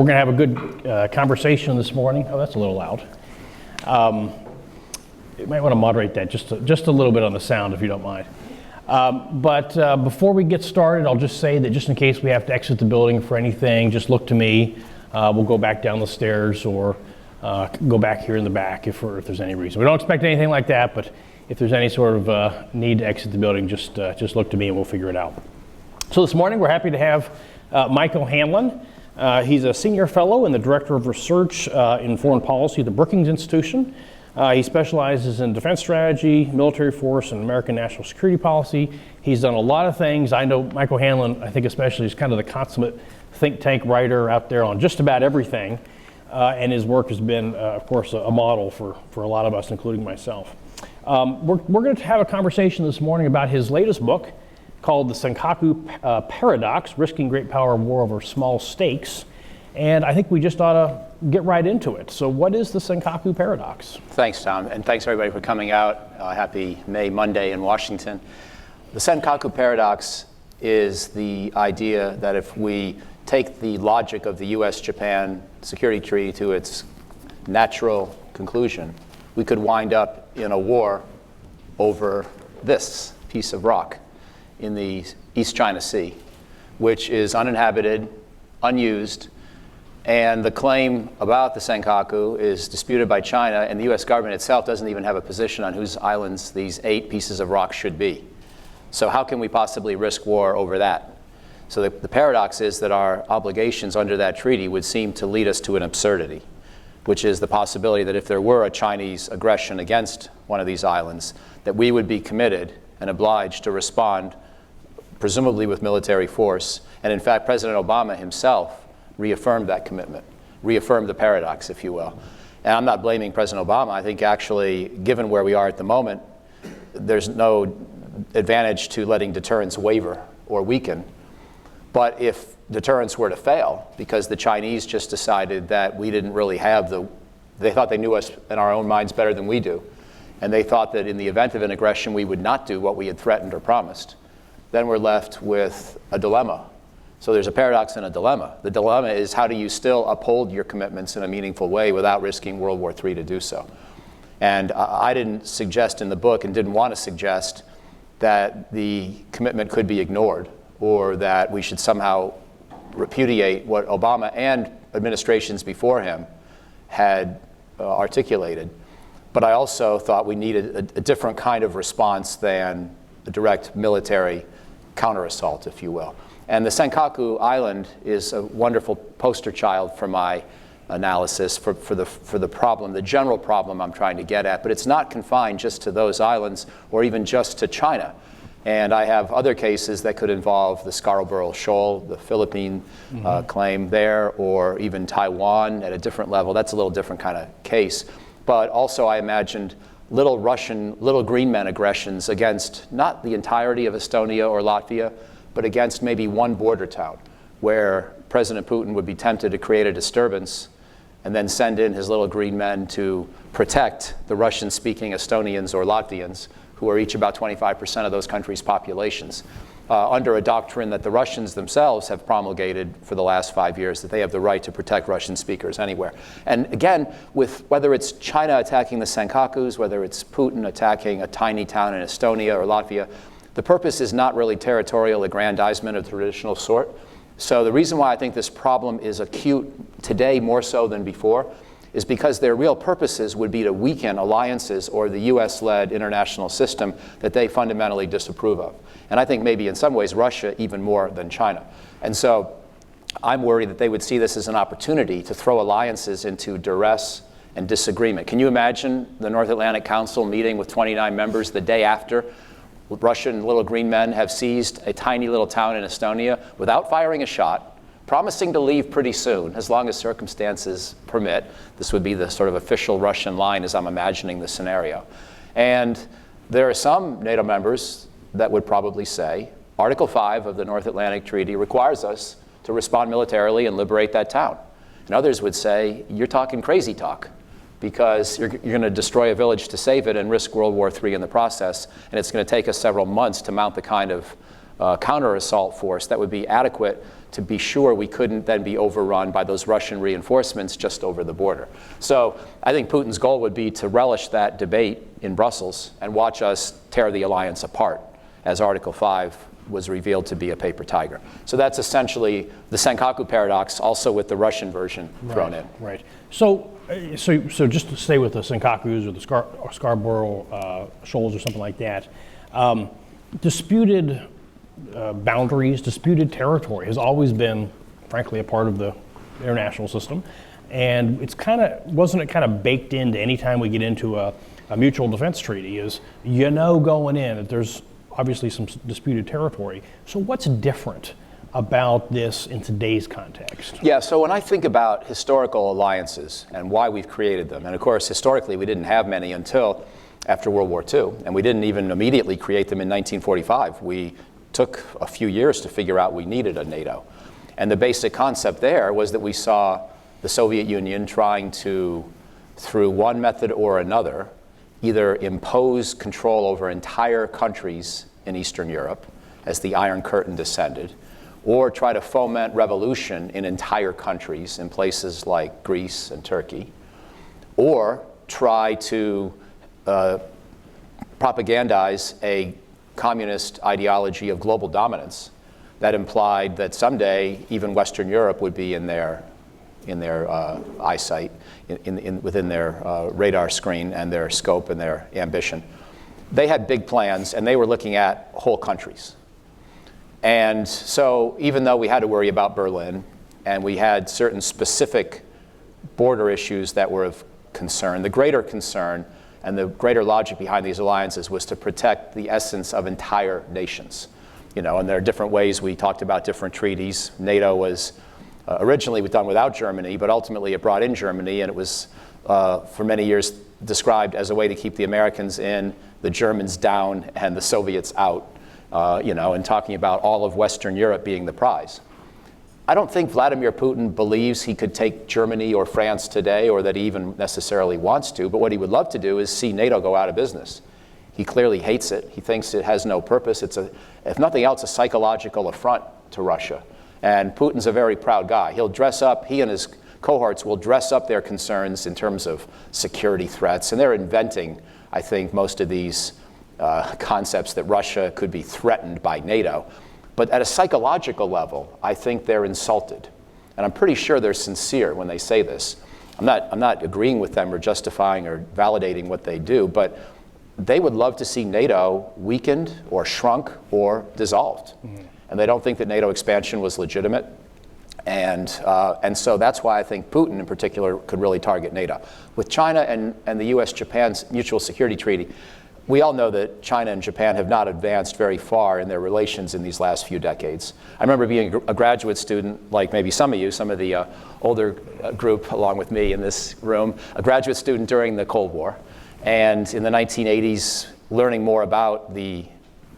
We're going to have a good conversation this morning. Oh, that's a little loud. You might want to moderate that just a little bit on the sound if you don't mind. But before we get started, I'll just say that just in case we have to exit the building for anything, just look to me. We'll go back down the stairs or go back here in the back if there's any reason. We don't expect anything like that, but if there's any sort of need to exit the building, just look to me and we'll figure it out. So this morning we're happy to have Michael Hanlon. He's a senior fellow and the director of research in foreign policy at the Brookings Institution. He specializes in defense strategy, military force, and American national security policy. He's done a lot of things. I know Michael Hanlon, I think especially, is kind of the consummate think tank writer out there on just about everything. And his work has been, of course, a model for a lot of us, including myself. We're going to have a conversation this morning about his latest book, called the Senkaku Paradox, Risking Great Power of War Over Small Stakes. And I think we just ought to get right into it. So what is the Senkaku Paradox? Thanks, Tom, and thanks everybody for coming out. Happy May Monday in Washington. The Senkaku Paradox is the idea that if we take the logic of the US-Japan security treaty to its natural conclusion, we could wind up in a war over this piece of rock in the East China Sea, which is uninhabited, unused, and the claim about the Senkaku is disputed by China, and the US government itself doesn't even have a position on whose islands these 8 pieces of rock should be. So how can we possibly risk war over that? So the paradox is that our obligations under that treaty would seem to lead us to an absurdity, which is the possibility that if there were a Chinese aggression against one of these islands, that we would be committed and obliged to respond presumably with military force. And in fact, President Obama himself reaffirmed that commitment, reaffirmed the paradox, if you will. And I'm not blaming President Obama. I think actually, given where we are at the moment, there's no advantage to letting deterrence waver or weaken. But if deterrence were to fail, because the Chinese just decided that we didn't really have they thought they knew us in our own minds better than we do, and they thought that in the event of an aggression, we would not do what we had threatened or promised, then we're left with a dilemma. So there's a paradox and a dilemma. The dilemma is, how do you still uphold your commitments in a meaningful way without risking World War III to do so? And I didn't suggest in the book, and didn't want to suggest, that the commitment could be ignored, or that we should somehow repudiate what Obama and administrations before him had articulated. But I also thought we needed a different kind of response than a direct military counter-assault, if you will. And the Senkaku Island is a wonderful poster child for my analysis for the problem, the general problem I'm trying to get at. But it's not confined just to those islands or even just to China. And I have other cases that could involve the Scarborough Shoal, the Philippine claim there, or even Taiwan at a different level. That's a little different kind of case. But also I imagined little green men aggressions against not the entirety of Estonia or Latvia, but against maybe one border town where President Putin would be tempted to create a disturbance and then send in his little green men to protect the Russian-speaking Estonians or Latvians, who are each about 25% of those countries' populations, under a doctrine that the Russians themselves have promulgated for the last 5 years, that they have the right to protect Russian speakers anywhere. And again, with whether it's China attacking the Senkakus, whether it's Putin attacking a tiny town in Estonia or Latvia, the purpose is not really territorial aggrandizement of the traditional sort. So the reason why I think this problem is acute today more so than before is because their real purposes would be to weaken alliances or the US-led international system that they fundamentally disapprove of. And I think maybe in some ways Russia even more than China. And so I'm worried that they would see this as an opportunity to throw alliances into duress and disagreement. Can you imagine the North Atlantic Council meeting with 29 members the day after Russian little green men have seized a tiny little town in Estonia without firing a shot, promising to leave pretty soon, as long as circumstances permit? This would be the sort of official Russian line as I'm imagining the scenario. And there are some NATO members that would probably say, Article 5 of the North Atlantic Treaty requires us to respond militarily and liberate that town. And others would say, you're talking crazy talk, because you're going to destroy a village to save it and risk World War III in the process. And it's going to take us several months to mount the kind of counter-assault force that would be adequate to be sure we couldn't then be overrun by those Russian reinforcements just over the border. So I think Putin's goal would be to relish that debate in Brussels and watch us tear the alliance apart, as Article 5 was revealed to be a paper tiger. So that's essentially the Senkaku Paradox, also with the Russian version thrown in. Right. So just to stay with the Senkakus or the Scarborough Shoals or something like that, disputed boundaries, disputed territory has always been, frankly, a part of the international system. And it's wasn't it kind of baked into any time we get into a mutual defense treaty is, going in that there's obviously some disputed territory. So what's different about this in today's context? Yeah, so when I think about historical alliances and why we've created them, and of course historically we didn't have many until after World War II, and we didn't even immediately create them in 1945. We took a few years to figure out we needed a NATO. And the basic concept there was that we saw the Soviet Union trying to, through one method or another, either impose control over entire countries in Eastern Europe as the Iron Curtain descended, or try to foment revolution in entire countries in places like Greece and Turkey, or try to propagandize a communist ideology of global dominance that implied that someday even Western Europe would be in their eyesight, within their radar screen and their scope and their ambition. They had big plans, and they were looking at whole countries. And so even though we had to worry about Berlin, and we had certain specific border issues that were of concern, the greater concern and the greater logic behind these alliances was to protect the essence of entire nations. And there are different ways we talked about different treaties. NATO was originally done without Germany, but ultimately it brought in Germany, and it was for many years described as a way to keep the Americans in, the Germans down, and the Soviets out, and talking about all of Western Europe being the prize. I don't think Vladimir Putin believes he could take Germany or France today, or that he even necessarily wants to, but what he would love to do is see NATO go out of business. He clearly hates it. He thinks it has no purpose. It's, if nothing else, a psychological affront to Russia. And Putin's a very proud guy. He'll dress up, he and his cohorts will dress up their concerns in terms of security threats, and they're inventing, I think, most of these concepts that Russia could be threatened by NATO. But at a psychological level, I think they're insulted. And I'm pretty sure they're sincere when they say this. I'm not agreeing with them or justifying or validating what they do, but they would love to see NATO weakened or shrunk or dissolved. Mm-hmm. And they don't think that NATO expansion was legitimate. And so that's why I think Putin in particular could really target NATO. With China and the US-Japan's mutual security treaty, we all know that China and Japan have not advanced very far in their relations in these last few decades. I remember being a graduate student, like maybe some of you, some of the older group along with me in this room, a graduate student during the Cold War. And in the 1980s, learning more about the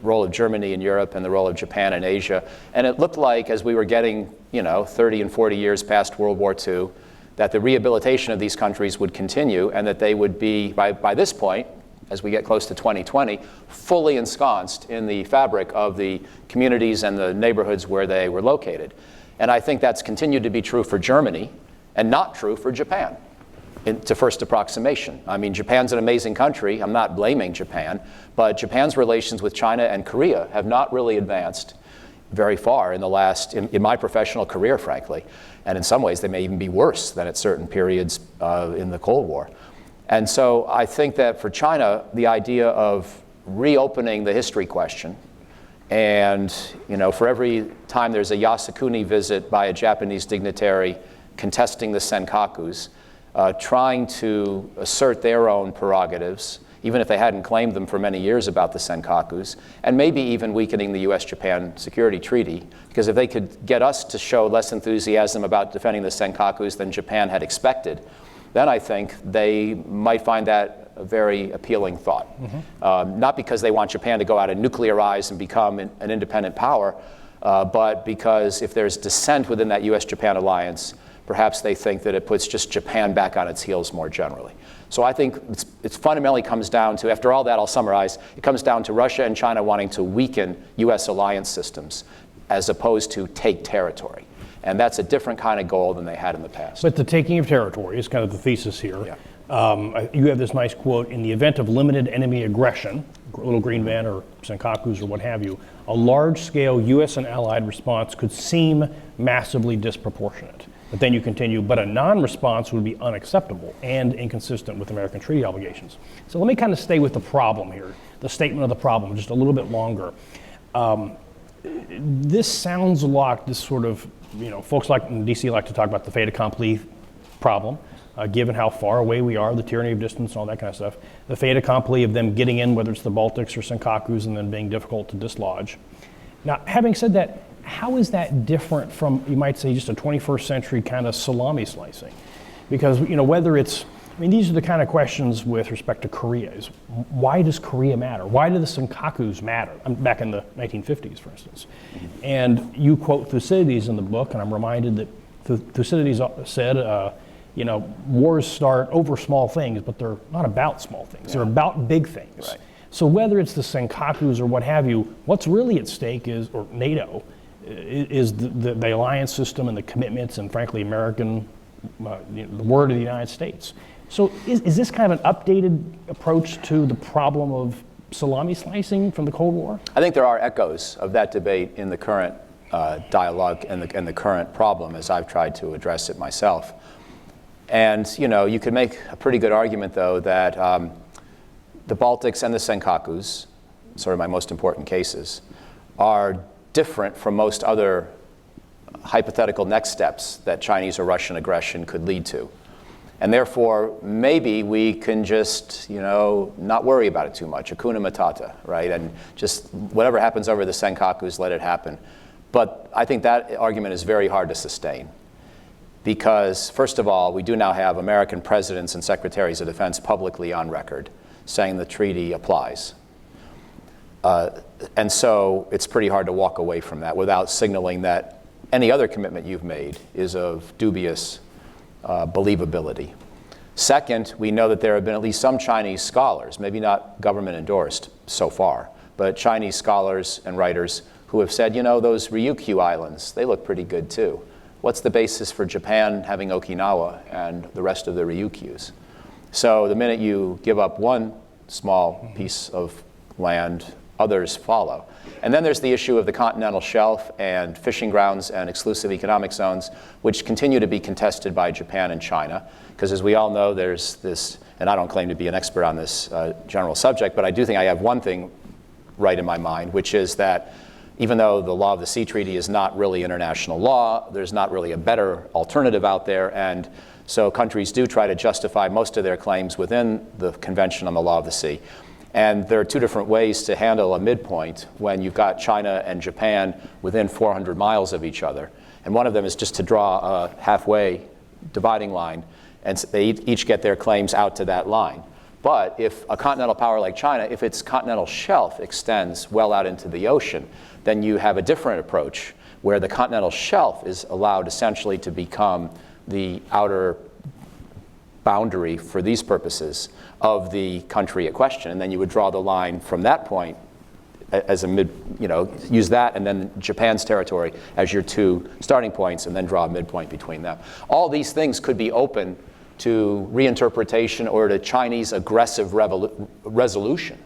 role of Germany in Europe and the role of Japan in Asia. And it looked like as we were getting, 30 and 40 years past World War II, that the rehabilitation of these countries would continue and that they would be, by this point, as we get close to 2020, fully ensconced in the fabric of the communities and the neighborhoods where they were located. And I think that's continued to be true for Germany and not true for Japan. To first approximation. I mean, Japan's an amazing country. I'm not blaming Japan, but Japan's relations with China and Korea have not really advanced very far in my professional career, frankly. And in some ways, they may even be worse than at certain periods in the Cold War. And so I think that for China, the idea of reopening the history question, and for every time there's a Yasukuni visit by a Japanese dignitary contesting the Senkakus, trying to assert their own prerogatives, even if they hadn't claimed them for many years about the Senkakus, and maybe even weakening the US-Japan Security Treaty, because if they could get us to show less enthusiasm about defending the Senkakus than Japan had expected, then I think they might find that a very appealing thought. Mm-hmm. Not because they want Japan to go out and nuclearize and become an independent power, but because if there's dissent within that US-Japan alliance, perhaps they think that it puts just Japan back on its heels more generally. So I think it fundamentally comes down to, after all that, I'll summarize, it comes down to Russia and China wanting to weaken US alliance systems as opposed to take territory. And that's a different kind of goal than they had in the past. But the taking of territory is kind of the thesis here. Yeah. You have this nice quote, in the event of limited enemy aggression, little green men or Senkakus or what have you, a large-scale US and allied response could seem massively disproportionate. But then you continue, but a non-response would be unacceptable and inconsistent with American treaty obligations. So let me kind of stay with the problem here, the statement of the problem, just a little bit longer. This sounds a lot, this sort of, folks like in DC like to talk about the fait accompli problem, given how far away we are, the tyranny of distance and all that kind of stuff. The fait accompli of them getting in, whether it's the Baltics or Senkakus, and then being difficult to dislodge. Now, having said that, how is that different from, you might say, just a 21st century kind of salami slicing? Because, whether it's, these are the kind of questions with respect to Korea. Is why does Korea matter? Why do the Senkakus matter? Back in the 1950s, for instance. And you quote Thucydides in the book, and I'm reminded that Thucydides said, wars start over small things, but they're not about small things. Yeah. They're about big things. Right. So whether it's the Senkakus or what have you, what's really at stake is, or NATO, is the alliance system and the commitments and, frankly, American, the word of the United States. So is this kind of an updated approach to the problem of salami slicing from the Cold War? I think there are echoes of that debate in the current dialogue and the current problem as I've tried to address it myself. And, you could make a pretty good argument, though, that the Baltics and the Senkakus, sort of my most important cases, are different from most other hypothetical next steps that Chinese or Russian aggression could lead to. And therefore, maybe we can just, not worry about it too much, hakuna matata, right? And just whatever happens over the Senkakus, let it happen. But I think that argument is very hard to sustain. Because, first of all, we do now have American presidents and secretaries of defense publicly on record saying the treaty applies. And so it's pretty hard to walk away from that without signaling that any other commitment you've made is of dubious believability. Second, we know that there have been at least some Chinese scholars, maybe not government endorsed so far, but Chinese scholars and writers who have said, those Ryukyu Islands, they look pretty good too. What's the basis for Japan having Okinawa and the rest of the Ryukyus? So the minute you give up one small piece of land, others follow. And then there's the issue of the continental shelf and fishing grounds and exclusive economic zones, which continue to be contested by Japan and China. Because as we all know, there's this, and I don't claim to be an expert on this general subject, but I do think I have one thing right in my mind, which is that even though the law of the sea treaty is not really international law, there's not really a better alternative out there. And so countries do try to justify most of their claims within the Convention on the Law of the Sea. And there are two different ways to handle a midpoint when you've got China and Japan within 400 miles of each other. And one of them is just to draw a halfway dividing line, and they each get their claims out to that line. But if a continental power like China, if its continental shelf extends well out into the ocean, then you have a different approach where the continental shelf is allowed essentially to become the outer boundary for these purposes of the country at question. And then you would draw the line from that point as a use that and then Japan's territory as your two starting points and then draw a midpoint between them. All these things could be open to reinterpretation or to Chinese aggressive resolution.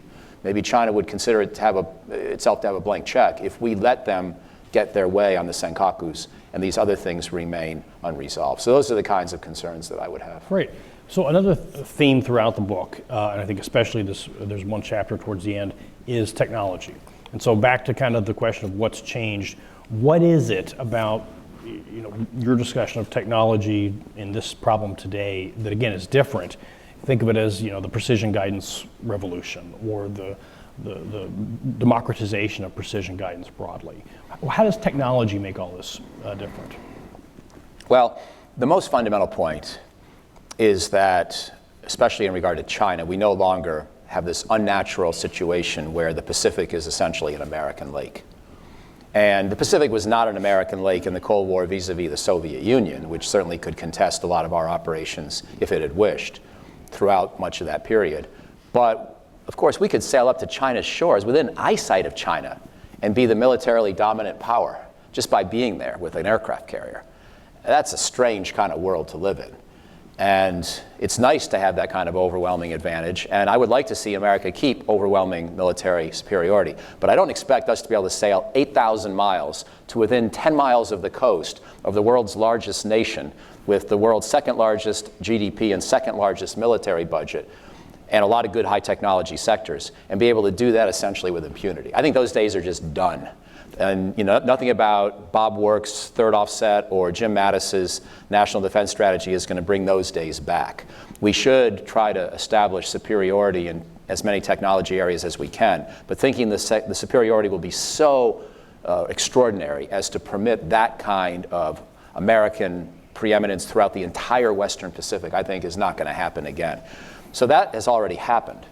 Maybe China would consider it to have itself to have a blank check if we let them get their way on the Senkakus and these other things remain unresolved. So those are the kinds of concerns that I would have. Great. So another theme throughout the book, and I think especially there's one chapter towards the end, is technology. And so back to kind of the question of what's changed. What is it about your discussion of technology in this problem today that, again, is different? Think of it as, the precision guidance revolution or the democratization of precision guidance broadly. How does technology make all this different? Well, the most fundamental point is that, especially in regard to China, we no longer have this unnatural situation where the Pacific is essentially an American lake. And the Pacific was not an American lake in the Cold War vis-a-vis the Soviet Union, which certainly could contest a lot of our operations if it had wished throughout much of that period. But of course, we could sail up to China's shores within eyesight of China and be the militarily dominant power just by being there with an aircraft carrier. That's a strange kind of world to live in. And it's nice to have that kind of overwhelming advantage. And I would like to see America keep overwhelming military superiority. But I don't expect us to be able to sail 8,000 miles to within 10 miles of the coast of the world's largest nation with the world's second largest GDP and second largest military budget and a lot of good high technology sectors, and be able to do that essentially with impunity. I think those days are just done. And nothing about Bob Work's third offset or Jim Mattis's national defense strategy is going to bring those days back. We should try to establish superiority in as many technology areas as we can, but thinking the superiority will be so extraordinary as to permit that kind of American preeminence throughout the entire Western Pacific, I think, is not going to happen again. So that has already happened.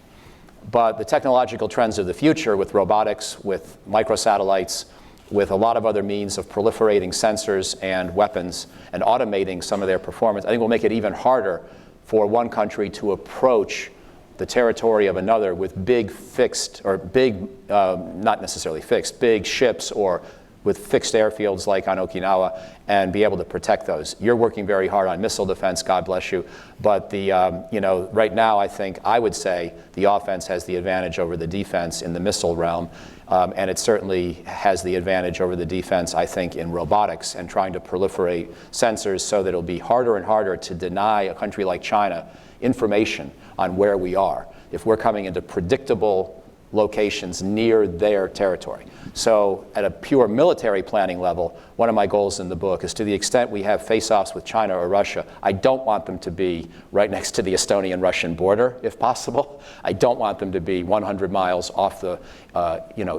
But the technological trends of the future with robotics, with microsatellites, with a lot of other means of proliferating sensors and weapons and automating some of their performance, I think will make it even harder for one country to approach the territory of another with big fixed, or big, not necessarily fixed, big ships or with fixed airfields like on Okinawa, and be able to protect those. You're working very hard on missile defense, God bless you. But right now, I would say the offense has the advantage over the defense in the missile realm, and it certainly has the advantage over the defense, I think, in robotics and trying to proliferate sensors so that it'll be harder and harder to deny a country like China information on where we are if we're coming into predictable locations near their territory. So at a pure military planning level, one of my goals in the book is, to the extent we have face-offs with China or Russia, I don't want them to be right next to the Estonian-Russian border, if possible. I don't want them to be 100 miles off the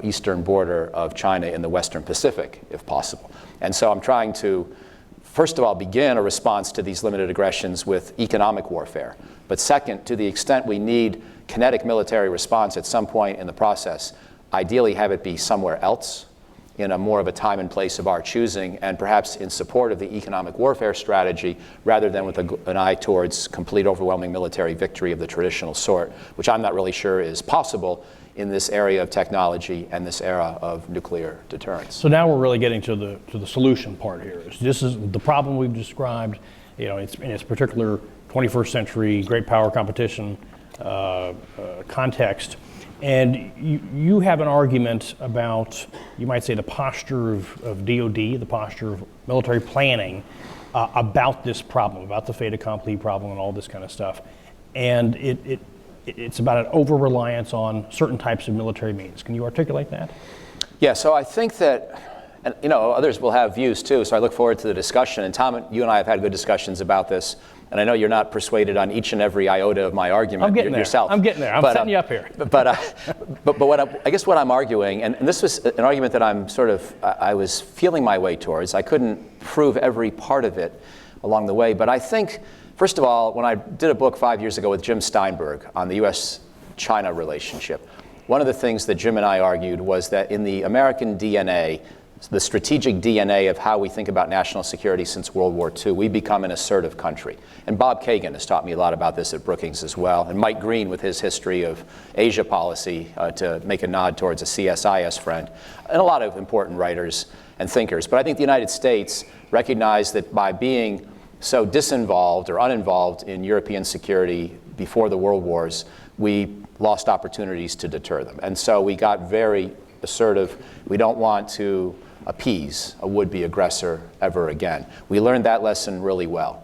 eastern border of China in the Western Pacific, if possible. And so I'm trying to, first of all, begin a response to these limited aggressions with economic warfare. But second, to the extent we need kinetic military response at some point in the process, ideally have it be somewhere else in a more of a time and place of our choosing, and perhaps in support of the economic warfare strategy rather than with an eye towards complete overwhelming military victory of the traditional sort, which I'm not really sure is possible in this area of technology and this era of nuclear deterrence. So now we're really getting to the solution part here. This is the problem we've described, it's in its particular 21st century great power competition context. And you have an argument about, you might say, the posture of DOD, the posture of military planning about this problem, about the fait accompli problem and all this kind of stuff. And it's about an over-reliance on certain types of military means. Can you articulate that? Yeah, so I think that, and others will have views too, so I look forward to the discussion. And Tom, you and I have had good discussions about this. And I know you're not persuaded on each and every iota of my argument yourself. I'm getting there. I'm setting you up here. But I guess what I'm arguing, and this was an argument that I was feeling my way towards. I couldn't prove every part of it along the way. But I think, first of all, when I did a book 5 years ago with Jim Steinberg on the U.S.-China relationship, one of the things that Jim and I argued was that in the American DNA, the strategic DNA of how we think about national security since World War II, we become an assertive country. And Bob Kagan has taught me a lot about this at Brookings as well, and Mike Green with his history of Asia policy to make a nod towards a CSIS friend, and a lot of important writers and thinkers. But I think the United States recognized that by being so disinvolved or uninvolved in European security before the World Wars, we lost opportunities to deter them. And so we got very assertive. We don't want to appease a would-be aggressor ever again. We learned that lesson really well.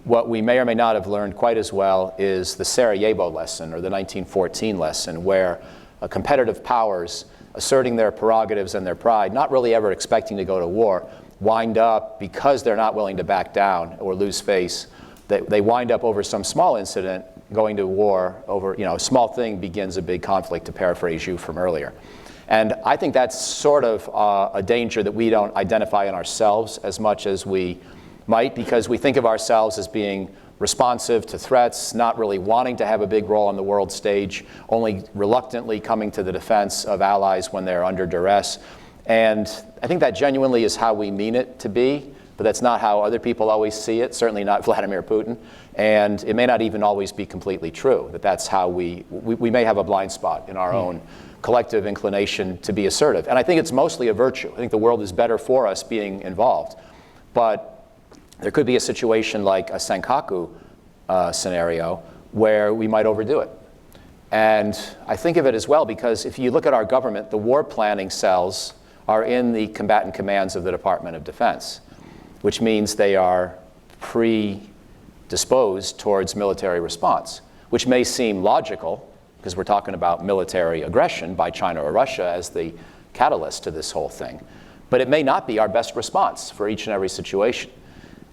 What we may or may not have learned quite as well is the Sarajevo lesson, or the 1914 lesson, where competitive powers asserting their prerogatives and their pride, not really ever expecting to go to war, wind up, because they're not willing to back down or lose face, they wind up over some small incident going to war over, a small thing begins a big conflict, to paraphrase you from earlier. And I think that's sort of a danger that we don't identify in ourselves as much as we might, because we think of ourselves as being responsive to threats, not really wanting to have a big role on the world stage, only reluctantly coming to the defense of allies when they're under duress. And I think that genuinely is how we mean it to be, but that's not how other people always see it, certainly not Vladimir Putin. And it may not even always be completely true, that that's how we may have a blind spot in our own collective inclination to be assertive. And I think it's mostly a virtue. I think the world is better for us being involved. But there could be a situation like a Senkaku scenario where we might overdo it. And I think of it as well because if you look at our government, the war planning cells are in the combatant commands of the Department of Defense, which means they are predisposed towards military response, which may seem logical because we're talking about military aggression by China or Russia as the catalyst to this whole thing. But it may not be our best response for each and every situation.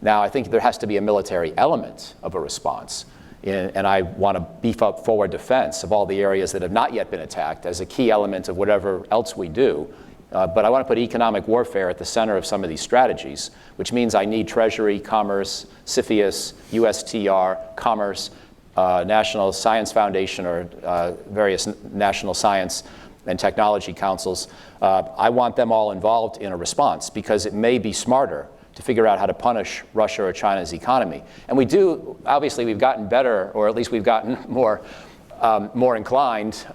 Now, I think there has to be a military element of a response. And I want to beef up forward defense of all the areas that have not yet been attacked as a key element of whatever else we do. But I want to put economic warfare at the center of some of these strategies, which means I need Treasury, Commerce, CFIUS, USTR, Commerce, National Science Foundation, or various national science and technology councils. I want them all involved in a response because it may be smarter to figure out how to punish Russia or China's economy. And we do, obviously we've gotten better, or at least we've gotten more inclined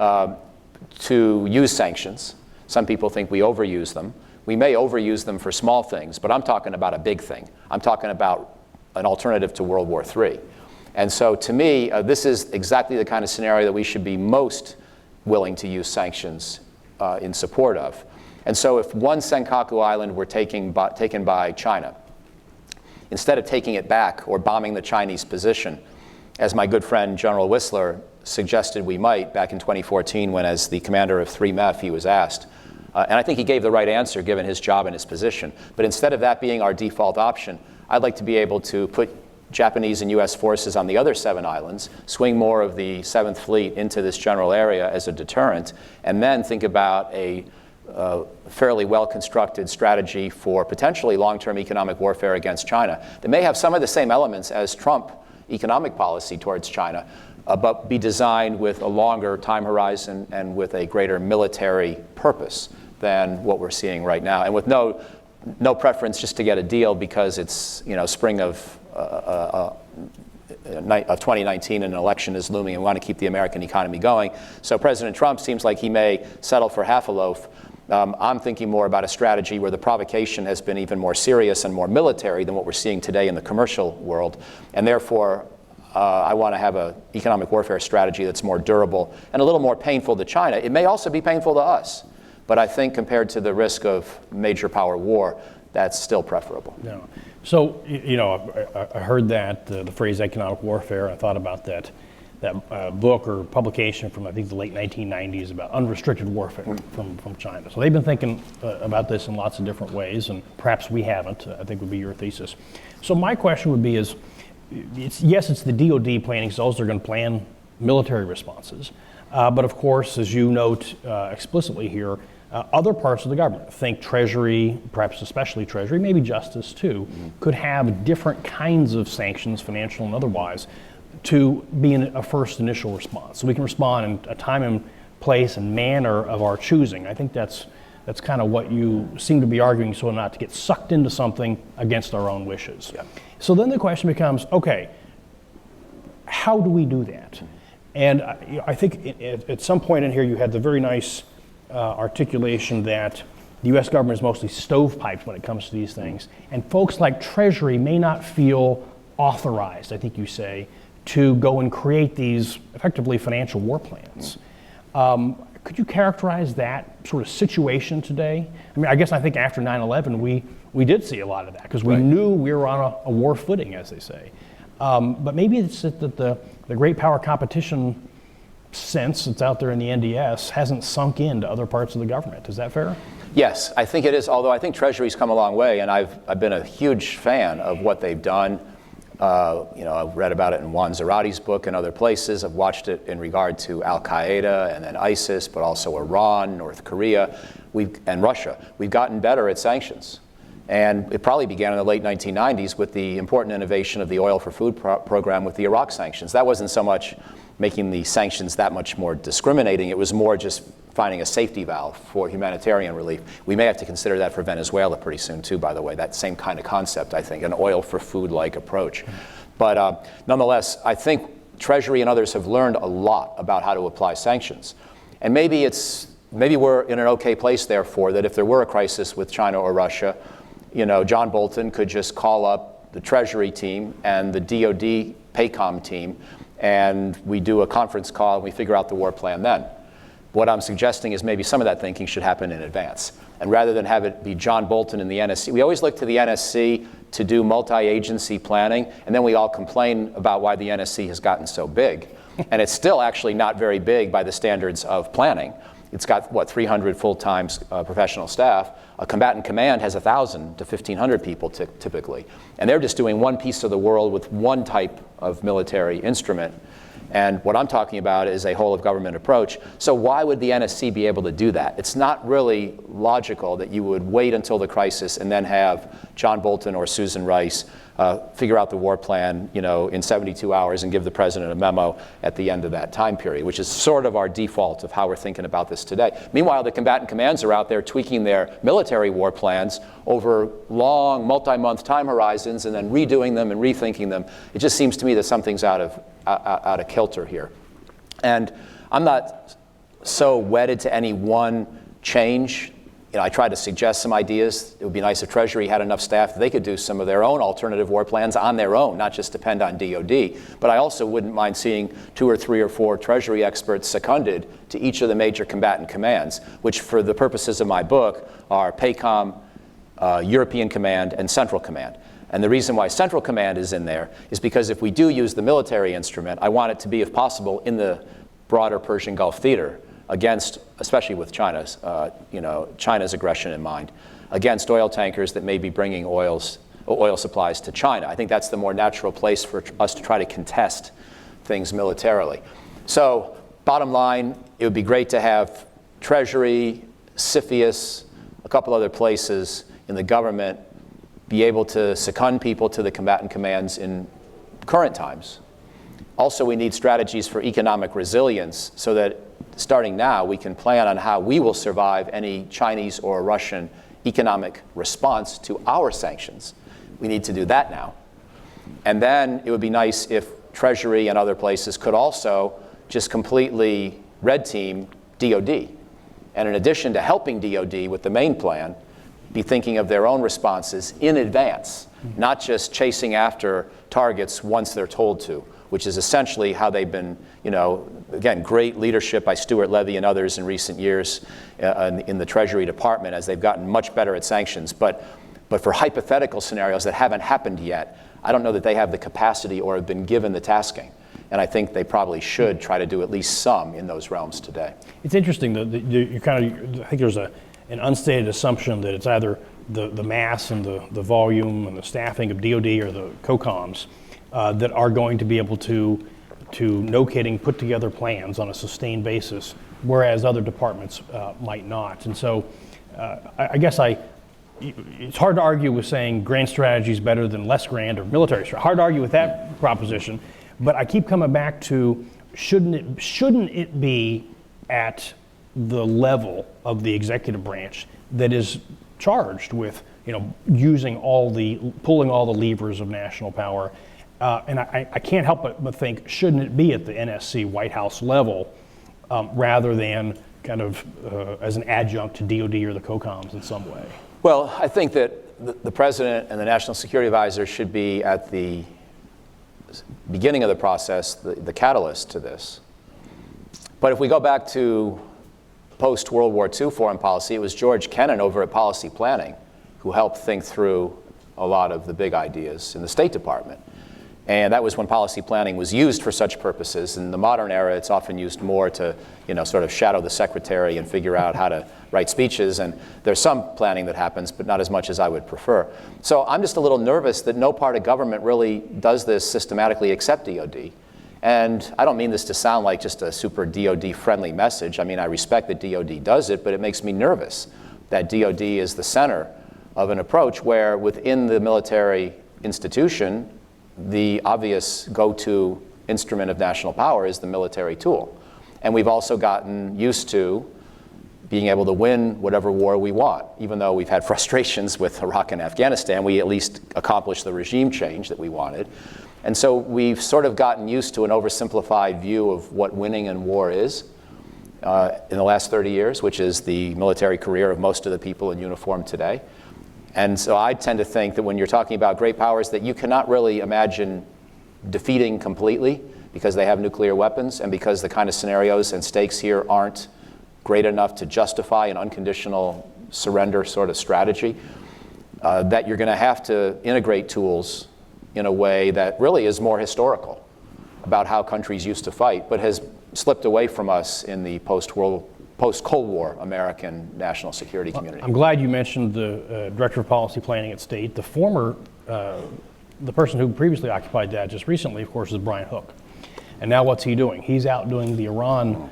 to use sanctions. Some people think we overuse them. We may overuse them for small things, but I'm talking about a big thing. I'm talking about an alternative to World War III. And so to me, this is exactly the kind of scenario that we should be most willing to use sanctions in support of. And so if one Senkaku Island were taken by China, instead of taking it back or bombing the Chinese position, as my good friend General Whistler suggested we might back in 2014 when, as the commander of 3MEF, he was asked, and I think he gave the right answer given his job and his position. But instead of that being our default option, I'd like to be able to put Japanese and US forces on the other 7 islands, swing more of the 7th Fleet into this general area as a deterrent, and then think about a fairly well-constructed strategy for potentially long-term economic warfare against China that may have some of the same elements as Trump economic policy towards China, but be designed with a longer time horizon and with a greater military purpose than what we're seeing right now, and with no preference just to get a deal because it's spring of 2019 and an election is looming and we want to keep the American economy going. So President Trump seems like he may settle for half a loaf. I'm thinking more about a strategy where the provocation has been even more serious and more military than what we're seeing today in the commercial world. And therefore, I want to have an economic warfare strategy that's more durable and a little more painful to China. It may also be painful to us, but I think compared to the risk of major power war, that's still preferable. Yeah. So, I heard that, the phrase economic warfare. I thought about that book or publication from, I think, the late 1990s about unrestricted warfare from China. So they've been thinking about this in lots of different ways, and perhaps we haven't, I think would be your thesis. So my question would be is, it's the DoD planning cells. They're going to plan military responses. But of course, as you note explicitly here, other parts of the government, think Treasury, perhaps especially Treasury, maybe Justice too, could have different kinds of sanctions, financial and otherwise, to be a first initial response. So we can respond in a time and place and manner of our choosing. I think that's kind of what you seem to be arguing, so not to get sucked into something against our own wishes. Yeah. So then the question becomes, okay, how do we do that? And I think at some point in here you had the very nice articulation that the U.S. government is mostly stovepiped when it comes to these things. And folks like Treasury may not feel authorized, I think you say, to go and create these effectively financial war plans. Could you characterize that sort of situation today? I mean, I think after 9/11 we did see a lot of that because we knew we were on a war footing, as they say. But maybe it's that the great power competition sense that's out there in the NDS hasn't sunk into other parts of the government. Is that fair? Yes, I think it is, although I think Treasury's come a long way, and I've been a huge fan of what they've done. I've read about it in Juan Zarati's book and other places. I've watched it in regard to Al-Qaeda and then ISIS, but also Iran, North Korea, and Russia. We've gotten better at sanctions. And it probably began in the late 1990s with the important innovation of the oil for food program with the Iraq sanctions. That wasn't so much making the sanctions that much more discriminating. It was more just finding a safety valve for humanitarian relief. We may have to consider that for Venezuela pretty soon too, by the way, that same kind of concept, I think, an oil for food-like approach. But nonetheless, I think Treasury and others have learned a lot about how to apply sanctions. And maybe we're in an okay place, therefore, that if there were a crisis with China or Russia, John Bolton could just call up the Treasury team and the DoD PACOM team, and we do a conference call and we figure out the war plan then. What I'm suggesting is maybe some of that thinking should happen in advance. And rather than have it be John Bolton and the NSC, we always look to the NSC to do multi-agency planning, and then we all complain about why the NSC has gotten so big. And it's still actually not very big by the standards of planning. It's got, 300 full-time professional staff. A combatant command has 1,000 to 1,500 people typically. And they're just doing one piece of the world with one type of military instrument. And what I'm talking about is a whole-of-government approach. So why would the NSC be able to do that? It's not really logical that you would wait until the crisis and then have John Bolton or Susan Rice figure out the war plan, in 72 hours and give the president a memo at the end of that time period, which is sort of our default of how we're thinking about this today. Meanwhile, the combatant commands are out there tweaking their military war plans over long, multi-month time horizons and then redoing them and rethinking them. It just seems to me that something's out of kilter here. And I'm not so wedded to any one change. I tried to suggest some ideas. It would be nice if Treasury had enough staff that they could do some of their own alternative war plans on their own, not just depend on DoD. But I also wouldn't mind seeing 2 or 3 or 4 Treasury experts seconded to each of the major combatant commands, which for the purposes of my book are PACOM, European Command, and Central Command. And the reason why Central Command is in there is because if we do use the military instrument, I want it to be, if possible, in the broader Persian Gulf theater, against, especially with China's aggression in mind, against oil tankers that may be bringing oil supplies to China. I think that's the more natural place for us to try to contest things militarily. So, bottom line, it would be great to have Treasury, CFIUS, a couple other places in the government be able to second people to the combatant commands in current times. Also, we need strategies for economic resilience so that starting now, we can plan on how we will survive any Chinese or Russian economic response to our sanctions. We need to do that now. And then it would be nice if Treasury and other places could also just completely red team DoD. And in addition to helping DoD with the main plan, be thinking of their own responses in advance, not just chasing after targets once they're told to, which is essentially how they've been, again, great leadership by Stuart Levy and others in recent years in the Treasury Department as they've gotten much better at sanctions. But for hypothetical scenarios that haven't happened yet, I don't know that they have the capacity or have been given the tasking. And I think they probably should try to do at least some in those realms today. It's interesting that I think there's an unstated assumption that it's either the mass and the volume and the staffing of DoD or the COCOMs that are going to be able to no kidding, put together plans on a sustained basis, whereas other departments might not. And so I guess it's hard to argue with saying grand strategy is better than less grand or military strategy. Hard to argue with that proposition, but I keep coming back to shouldn't it be at the level of the executive branch that is charged with pulling all the levers of national power. And I can't help but think, shouldn't it be at the NSC White House level rather than kind of as an adjunct to DoD or the COCOMs in some way? Well, I think that the president and the national security advisor should be at the beginning of the process, the catalyst to this. But if we go back to post-World War II foreign policy, it was George Kennan over at Policy Planning who helped think through a lot of the big ideas in the State Department. And that was when policy planning was used for such purposes. In the modern era, it's often used more to, sort of shadow the secretary and figure out how to write speeches. And there's some planning that happens, but not as much as I would prefer. So I'm just a little nervous that no part of government really does this systematically except DoD. And I don't mean this to sound like just a super DoD-friendly message. I mean, I respect that DoD does it, but it makes me nervous that DoD is the center of an approach where within the military institution, the obvious go-to instrument of national power is the military tool. And we've also gotten used to being able to win whatever war we want. Even though we've had frustrations with Iraq and Afghanistan, we at least accomplished the regime change that we wanted. And so we've sort of gotten used to an oversimplified view of what winning in war is in the last 30 years, which is the military career of most of the people in uniform today. And so I tend to think that when you're talking about great powers that you cannot really imagine defeating completely because they have nuclear weapons and because the kind of scenarios and stakes here aren't great enough to justify an unconditional surrender sort of strategy, that you're going to have to integrate tools in a way that really is more historical about how countries used to fight, but has slipped away from us in the post-Cold War American national security community. I'm glad you mentioned the Director of Policy Planning at State. The former, the person who previously occupied that just recently, of course, is Brian Hook. And now what's he doing? He's out doing the Iran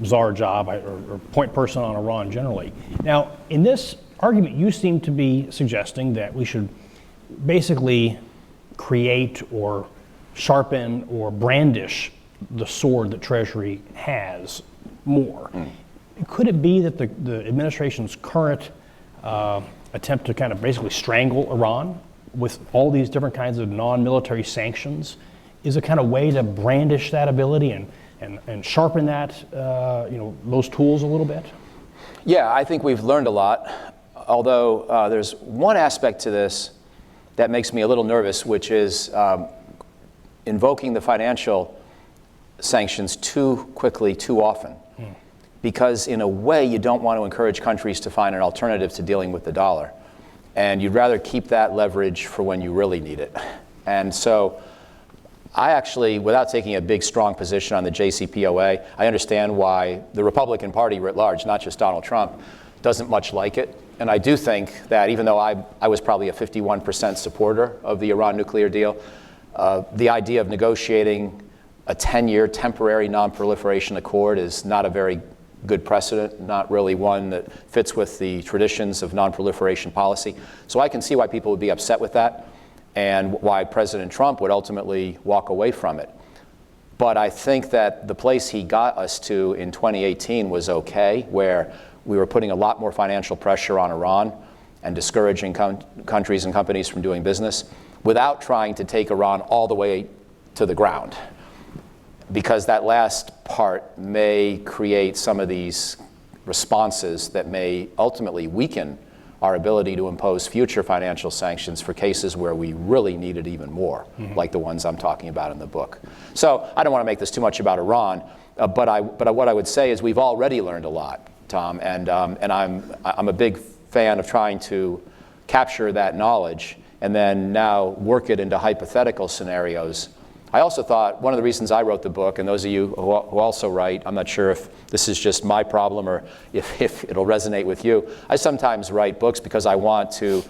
czar job, or point person on Iran generally. Now, in this argument, you seem to be suggesting that we should basically create or sharpen or brandish the sword that Treasury has more. Could it be that the administration's current attempt to kind of basically strangle Iran with all these different kinds of non-military sanctions is a kind of way to brandish that ability and sharpen that, those tools a little bit? Yeah, I think we've learned a lot, although there's one aspect to this that makes me a little nervous, which is invoking the financial sanctions too quickly, too often. Because in a way, you don't want to encourage countries to find an alternative to dealing with the dollar. And you'd rather keep that leverage for when you really need it. And so I actually, without taking a big, strong position on the JCPOA, I understand why the Republican Party writ large, not just Donald Trump, doesn't much like it. And I do think that even though I was probably a 51% supporter of the Iran nuclear deal, the idea of negotiating a 10-year temporary non-proliferation accord is not a very good precedent, not really one that fits with the traditions of non-proliferation policy. So I can see why people would be upset with that and why President Trump would ultimately walk away from it. But I think that the place he got us to in 2018 was okay, where we were putting a lot more financial pressure on Iran and discouraging countries and companies from doing business without trying to take Iran all the way to the ground. Because that last part may create some of these responses that may ultimately weaken our ability to impose future financial sanctions for cases where we really need it even more, like the ones I'm talking about in the book. So I don't want to make this too much about Iran, but what I would say is we've already learned a lot, Tom, and I'm a big fan of trying to capture that knowledge and then now work it into hypothetical scenarios. I also thought one of the reasons I wrote the book, and those of you who also write, I'm not sure if this is just my problem or if it'll resonate with you. I sometimes write books because I want to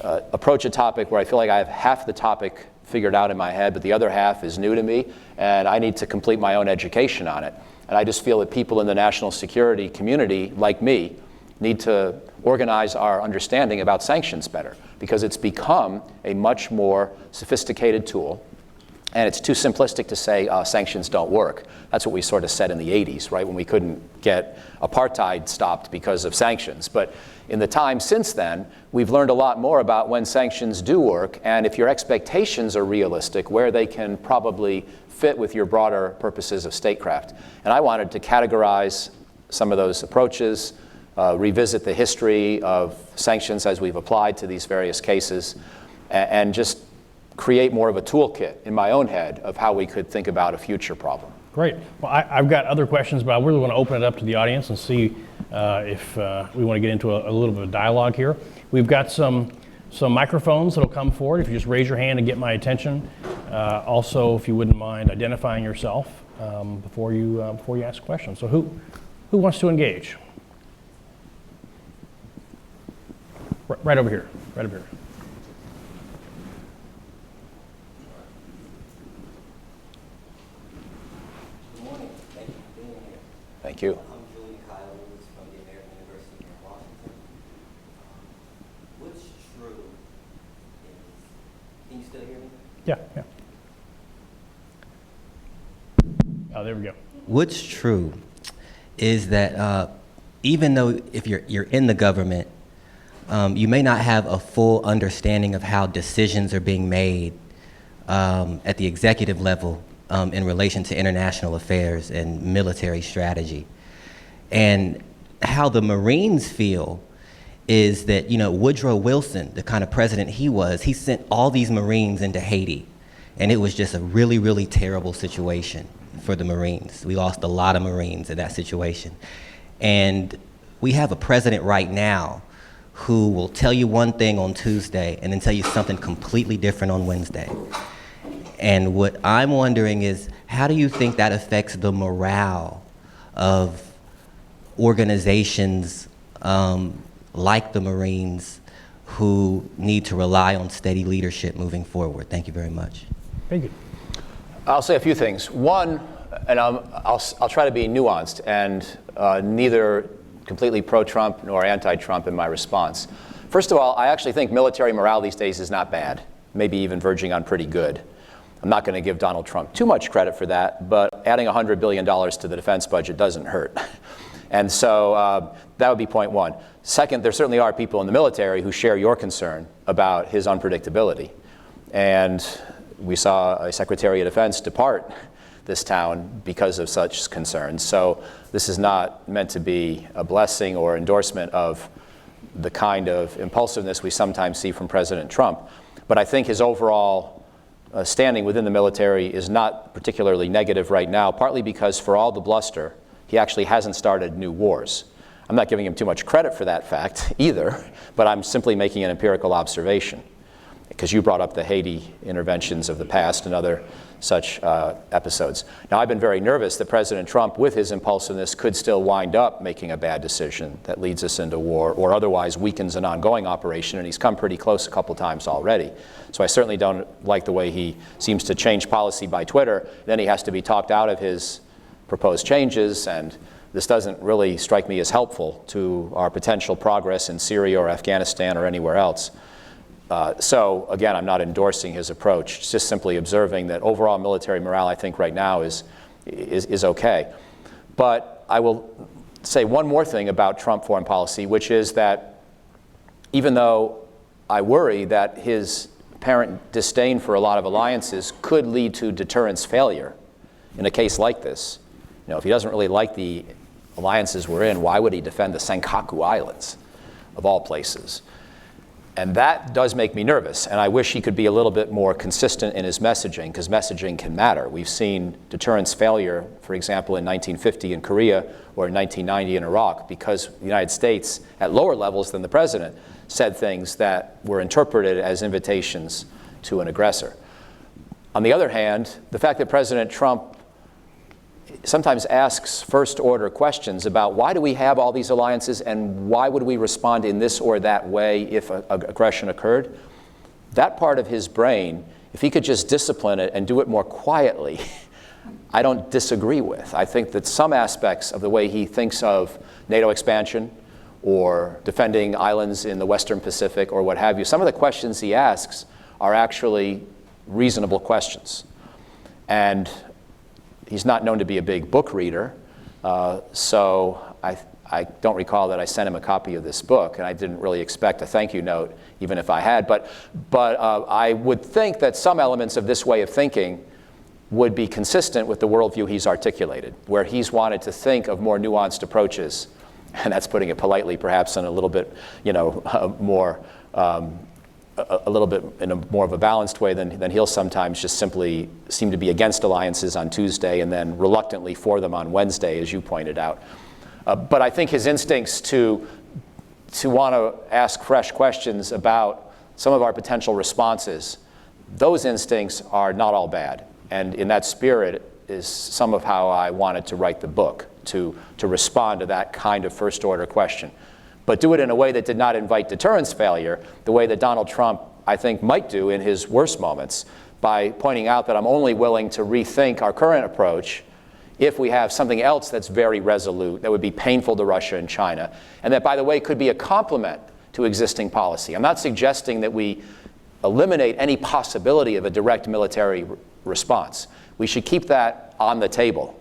approach a topic where I feel like I have half the topic figured out in my head, but the other half is new to me, and I need to complete my own education on it. And I just feel that people in the national security community, like me, need to organize our understanding about sanctions better, because it's become a much more sophisticated tool. And it's too simplistic to say sanctions don't work. That's what we sort of said in the 80s, right, when we couldn't get apartheid stopped because of sanctions. But in the time since then, we've learned a lot more about when sanctions do work, and if your expectations are realistic, where they can probably fit with your broader purposes of statecraft. And I wanted to categorize some of those approaches, revisit the history of sanctions as we've applied to these various cases, and just create more of a toolkit in my own head of how we could think about a future problem. Great. Well, I've got other questions, but I really want to open it up to the audience and see if we want to get into a little bit of dialogue here. We've got some microphones that'll come forward if you just raise your hand and get my attention. Also, if you wouldn't mind identifying yourself before you ask questions. So who wants to engage? Right over here. Right over here. Thank you. I'm Julian Kylowitz from the American University here in Washington. What's true is, can you still hear me? Yeah. Oh, there we go. What's true is that even though if you're in the government, you may not have a full understanding of how decisions are being made at the executive level in relation to international affairs and military strategy. And how the Marines feel is that, Woodrow Wilson, the kind of president he was, he sent all these Marines into Haiti. And it was just a really, really terrible situation for the Marines. We lost a lot of Marines in that situation. And we have a president right now who will tell you one thing on Tuesday and then tell you something completely different on Wednesday. And what I'm wondering is, how do you think that affects the morale of organizations like the Marines who need to rely on steady leadership moving forward? Thank you very much. Very good. I'll say a few things. One, and I'll try to be nuanced and neither completely pro-Trump nor anti-Trump in my response. First of all, I actually think military morale these days is not bad, maybe even verging on pretty good. I'm not going to give Donald Trump too much credit for that, but adding $100 billion to the defense budget doesn't hurt. And so that would be point one. Second, there certainly are people in the military who share your concern about his unpredictability. And we saw a Secretary of Defense depart this town because of such concerns. So this is not meant to be a blessing or endorsement of the kind of impulsiveness we sometimes see from President Trump. But I think his overall standing within the military is not particularly negative right now, partly because for all the bluster, he actually hasn't started new wars. I'm not giving him too much credit for that fact either, but I'm simply making an empirical observation, because you brought up the Haiti interventions of the past and other such episodes. Now, I've been very nervous that President Trump, with his impulsiveness, could still wind up making a bad decision that leads us into war or otherwise weakens an ongoing operation, and he's come pretty close a couple times already. So I certainly don't like the way he seems to change policy by Twitter. Then he has to be talked out of his proposed changes, and this doesn't really strike me as helpful to our potential progress in Syria or Afghanistan or anywhere else. So again, I'm not endorsing his approach. It's just simply observing that overall military morale, I think right now is okay. But I will say one more thing about Trump foreign policy, which is that even though I worry that his apparent disdain for a lot of alliances could lead to deterrence failure in a case like this. If he doesn't really like the alliances we're in, why would he defend the Senkaku Islands, of all places? And that does make me nervous, and I wish he could be a little bit more consistent in his messaging, because messaging can matter. We've seen deterrence failure, for example, in 1950 in Korea or in 1990 in Iraq, because the United States, at lower levels than the president, said things that were interpreted as invitations to an aggressor. On the other hand, the fact that President Trump sometimes asks first-order questions about why do we have all these alliances and why would we respond in this or that way if aggression occurred, that part of his brain, if he could just discipline it and do it more quietly, I don't disagree with. I think that some aspects of the way he thinks of NATO expansion or defending islands in the Western Pacific or what have you, some of the questions he asks are actually reasonable questions. And he's not known to be a big book reader, so I don't recall that I sent him a copy of this book, and I didn't really expect a thank you note, even if I had. But I would think that some elements of this way of thinking would be consistent with the worldview he's articulated, where he's wanted to think of more nuanced approaches, and that's putting it politely, perhaps in a little bit, more. A little bit in a more of a balanced way than he'll sometimes just simply seem to be against alliances on Tuesday and then reluctantly for them on Wednesday, as you pointed out. But I think his instincts to want to ask fresh questions about some of our potential responses, those instincts are not all bad. And in that spirit is some of how I wanted to write the book, to respond to that kind of first-order question. But do it in a way that did not invite deterrence failure, the way that Donald Trump, I think, might do in his worst moments, by pointing out that I'm only willing to rethink our current approach if we have something else that's very resolute, that would be painful to Russia and China, and that, by the way, could be a complement to existing policy. I'm not suggesting that we eliminate any possibility of a direct military response. We should keep that on the table.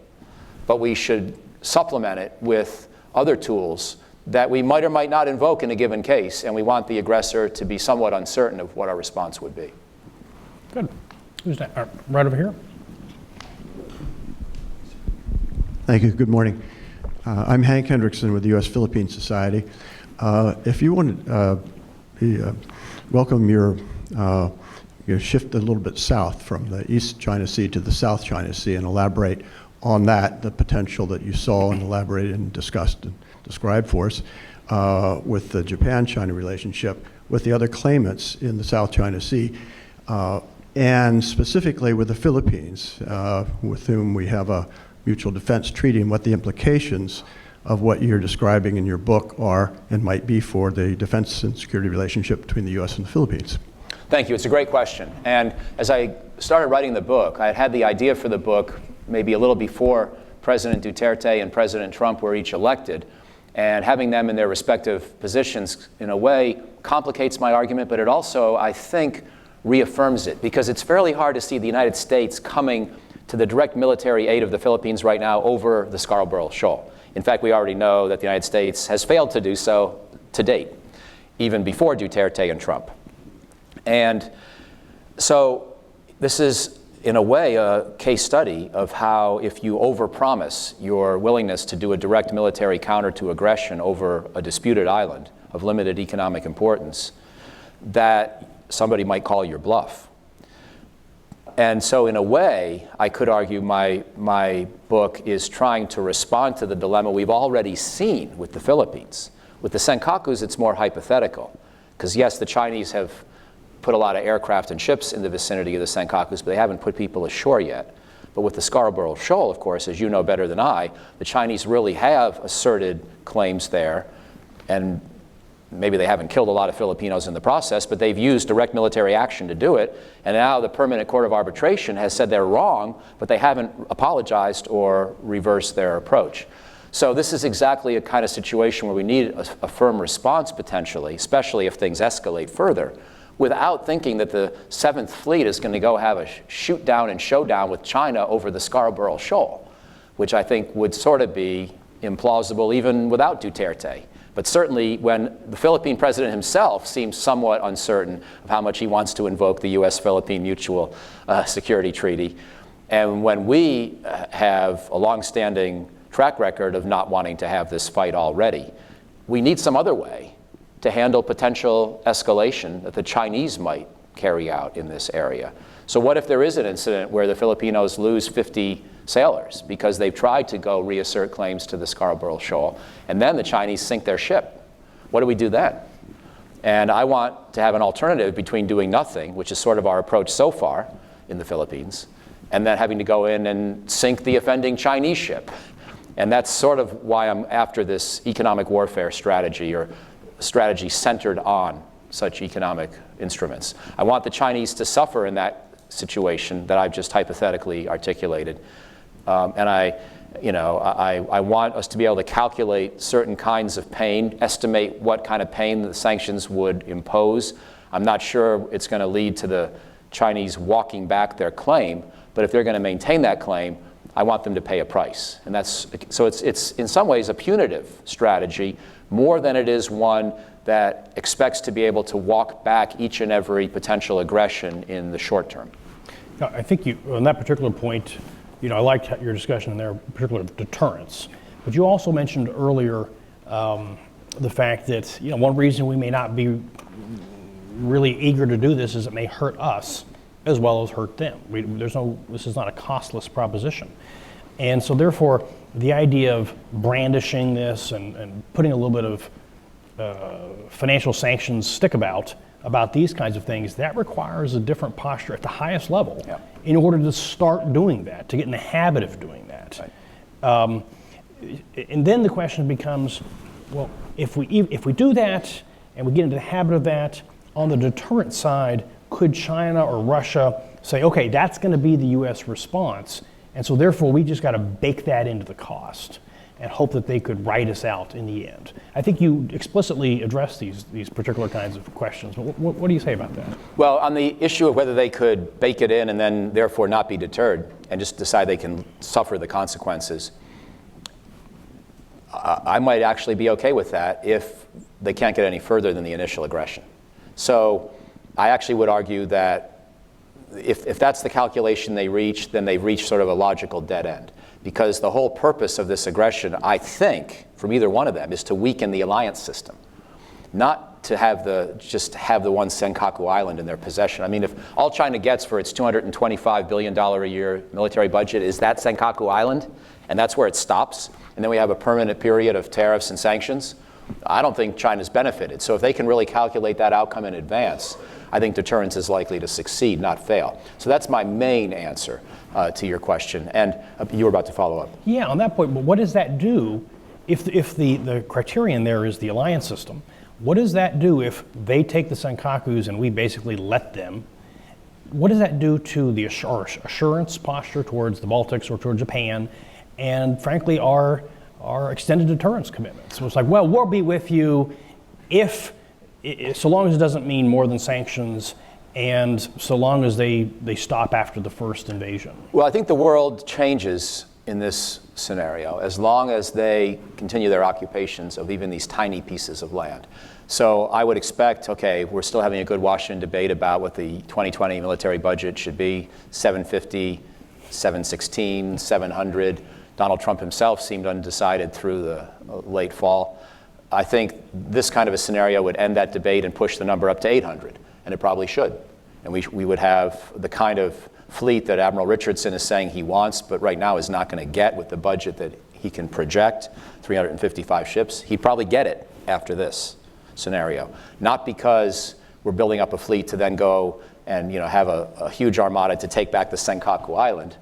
but we should supplement it with other tools that we might or might not invoke in a given case, and we want the aggressor to be somewhat uncertain of what our response would be. Good. Who's that? Right over here. Thank you. Good morning. I'm Hank Hendrickson with the U.S.-Philippine Society. If you want to welcome your shift a little bit south from the East China Sea to the South China Sea and elaborate on that, the potential that you saw and elaborated and discussed and described for us with the Japan-China relationship, with the other claimants in the South China Sea, and specifically with the Philippines, with whom we have a mutual defense treaty, and what the implications of what you're describing in your book are and might be for the defense and security relationship between the U.S. and the Philippines. Thank you. It's a great question. And as I started writing the book, I had the idea for the book maybe a little before President Duterte and President Trump were each elected. And having them in their respective positions, in a way, complicates my argument, but it also, I think, reaffirms it. Because it's fairly hard to see the United States coming to the direct military aid of the Philippines right now over the Scarborough Shoal. In fact, we already know that the United States has failed to do so to date, even before Duterte and Trump. And so this is, in a way, a case study of how if you overpromise your willingness to do a direct military counter to aggression over a disputed island of limited economic importance, that somebody might call your bluff. And so in a way, I could argue my book is trying to respond to the dilemma we've already seen with the Philippines. With the Senkakus, it's more hypothetical. Because yes, the Chinese have put a lot of aircraft and ships in the vicinity of the Senkakus, but they haven't put people ashore yet. But with the Scarborough Shoal, of course, as you know better than I, the Chinese really have asserted claims there, and maybe they haven't killed a lot of Filipinos in the process, but they've used direct military action to do it, and now the Permanent Court of Arbitration has said they're wrong, but they haven't apologized or reversed their approach. So this is exactly a kind of situation where we need a firm response potentially, especially if things escalate further, without thinking that the 7th Fleet is going to go have a shoot down and showdown with China over the Scarborough Shoal, which I think would sort of be implausible even without Duterte. But certainly when the Philippine president himself seems somewhat uncertain of how much he wants to invoke the U.S.-Philippine Mutual Security Treaty, and when we have a longstanding track record of not wanting to have this fight already, we need some other way to handle potential escalation that the Chinese might carry out in this area. So what if there is an incident where the Filipinos lose 50 sailors because they've tried to go reassert claims to the Scarborough Shoal, and then the Chinese sink their ship? What do we do then? And I want to have an alternative between doing nothing, which is sort of our approach so far in the Philippines, and then having to go in and sink the offending Chinese ship. And that's sort of why I'm after this economic warfare strategy, or strategy centered on such economic instruments. I want the Chinese to suffer in that situation that I've just hypothetically articulated. And I want us to be able to calculate certain kinds of pain, estimate what kind of pain the sanctions would impose. I'm not sure it's going to lead to the Chinese walking back their claim, but if they're going to maintain that claim, I want them to pay a price. And that's, so it's in some ways a punitive strategy, more than it is one that expects to be able to walk back each and every potential aggression in the short term. I think you, on that particular point, I liked your discussion in there, particular deterrence. But you also mentioned earlier the fact that one reason we may not be really eager to do this is it may hurt us as well as hurt them. This is not a costless proposition. And so therefore, the idea of brandishing this and putting a little bit of financial sanctions stick about these kinds of things, that requires a different posture at the highest level in order to start doing that, to get in the habit of doing that. Right. And then the question becomes, well, if we do that and we get into the habit of that, on the deterrent side, could China or Russia say, okay, that's going to be the U.S. response, and so therefore we just got to bake that into the cost and hope that they could write us out in the end? I think you explicitly address these particular kinds of questions. What do you say about that? Well, on the issue of whether they could bake it in and then therefore not be deterred and just decide they can suffer the consequences, I might actually be okay with that if they can't get any further than the initial aggression. So I actually would argue that if that's the calculation they reach, then they've reached sort of a logical dead end. Because the whole purpose of this aggression, I think, from either one of them, is to weaken the alliance system, not to just have the one Senkaku Island in their possession. I mean, if all China gets for its $225 billion a year military budget is that Senkaku Island, and that's where it stops, and then we have a permanent period of tariffs and sanctions, I don't think China's benefited. So if they can really calculate that outcome in advance, I think deterrence is likely to succeed, not fail. So that's my main answer to your question. And you were about to follow up. Yeah, on that point, but what does that do if the criterion there is the alliance system? What does that do if they take the Senkakus and we basically let them? What does that do to the assurance posture towards the Baltics or towards Japan, and frankly our extended deterrence commitments? So it's like, well, we'll be with you so long as it doesn't mean more than sanctions, and so long as they stop after the first invasion. Well, I think the world changes in this scenario as long as they continue their occupations of even these tiny pieces of land. So I would expect, okay, we're still having a good Washington debate about what the 2020 military budget should be, 750, 716, 700. Donald Trump himself seemed undecided through the late fall. I think this kind of a scenario would end that debate and push the number up to 800, and it probably should. And we would have the kind of fleet that Admiral Richardson is saying he wants, but right now is not going to get with the budget that he can project, 355 ships. He'd probably get it after this scenario. Not because we're building up a fleet to then go and have a huge armada to take back the Senkaku Island,